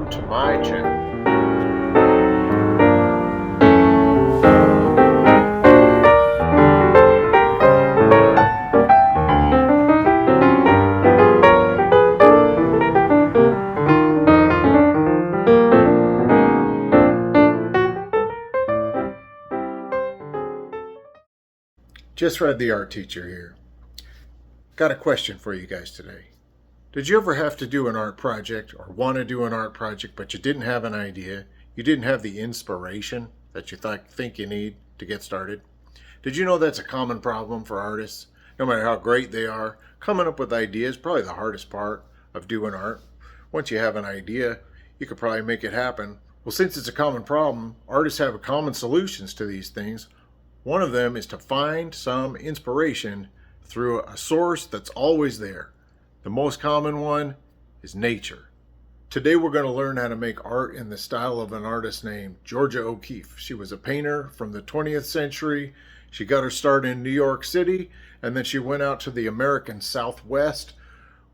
welcome to my channel. Just Read the Art Teacher here. Got a question for you guys today. Did you ever have to do an art project or want to do an art project but you didn't have an idea? You didn't have the inspiration that you think you need to get started? Did you know that's a common problem for artists? No matter how great they are, coming up with ideas is probably the hardest part of doing art. Once you have an idea, you could probably make it happen. Well, since it's a common problem, artists have common solutions to these things. One of them is to find some inspiration through a source that's always there. The most common one is nature. Today we're going to learn how to make art in the style of an artist named Georgia O'Keeffe. She was a painter from the 20th century. She got her start in New York City, and then she went out to the American Southwest,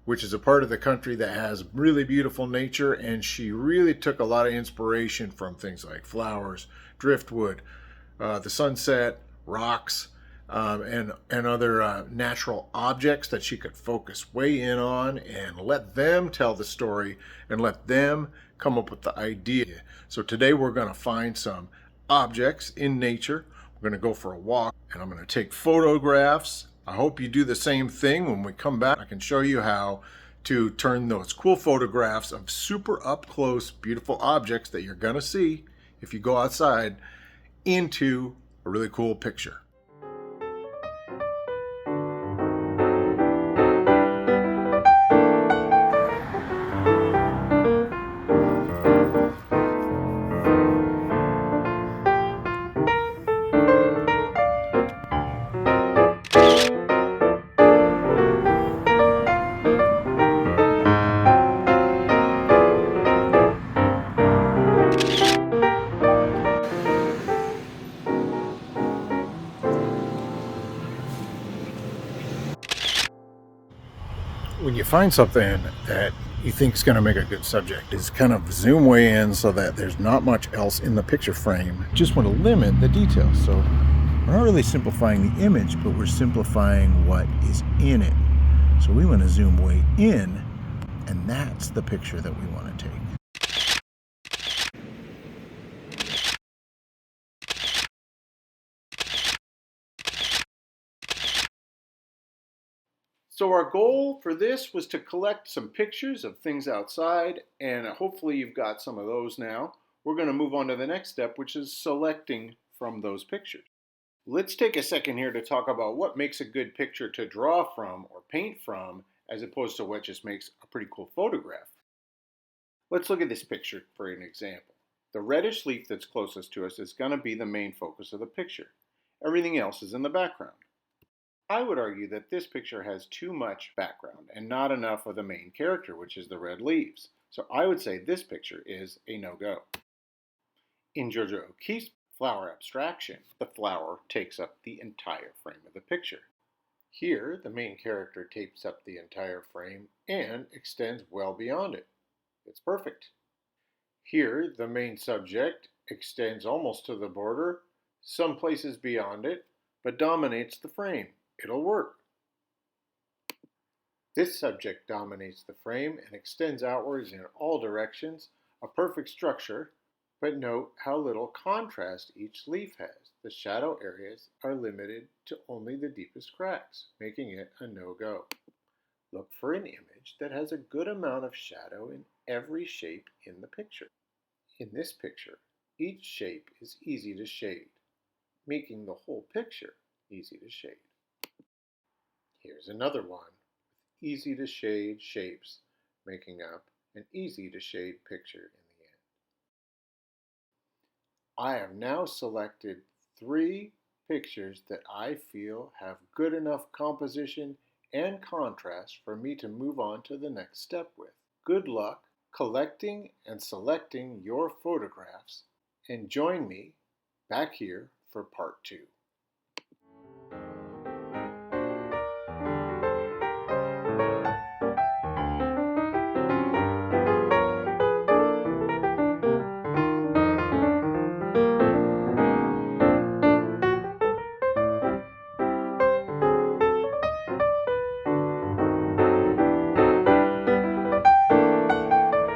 which is a part of the country that has really beautiful nature, and she really took a lot of inspiration from things like flowers, driftwood, the sunset, rocks, and other natural objects that she could focus way in on and let them tell the story and let them come up with the idea. So today we're going to find some objects in nature. We're going to go for a walk and I'm going to take photographs. I hope you do the same thing. When we come back, I can show you how to turn those cool photographs of super up close, beautiful objects that you're going to see if you go outside into a really cool picture. When you find something that you think is going to make a good subject, is kind of zoom way in so that there's not much else in the picture frame. Just want to limit the details. So we're not really simplifying the image, but we're simplifying what is in it. So we want to zoom way in, and that's the picture that we want to take. So our goal for this was to collect some pictures of things outside, and hopefully you've got some of those now. We're going to move on to the next step, which is selecting from those pictures. Let's take a second here to talk about what makes a good picture to draw from or paint from, as opposed to what just makes a pretty cool photograph. Let's look at this picture for an example. The reddish leaf that's closest to us is going to be the main focus of the picture. Everything else is in the background. I would argue that this picture has too much background and not enough of the main character, which is the red leaves. So I would say this picture is a no-go. In Georgia O'Keeffe's flower abstraction, the flower takes up the entire frame of the picture. Here, the main character takes up the entire frame and extends well beyond it. It's perfect. Here, the main subject extends almost to the border, some places beyond it, but dominates the frame. It'll work. This subject dominates the frame and extends outwards in all directions, a perfect structure, but note how little contrast each leaf has. The shadow areas are limited to only the deepest cracks, making it a no-go. Look for an image that has a good amount of shadow in every shape in the picture. In this picture, each shape is easy to shade, making the whole picture easy to shade. Here's another one, easy to shade shapes, making up an easy to shade picture in the end. I have now selected 3 pictures that I feel have good enough composition and contrast for me to move on to the next step with. Good luck collecting and selecting your photographs, and join me back here for part 2.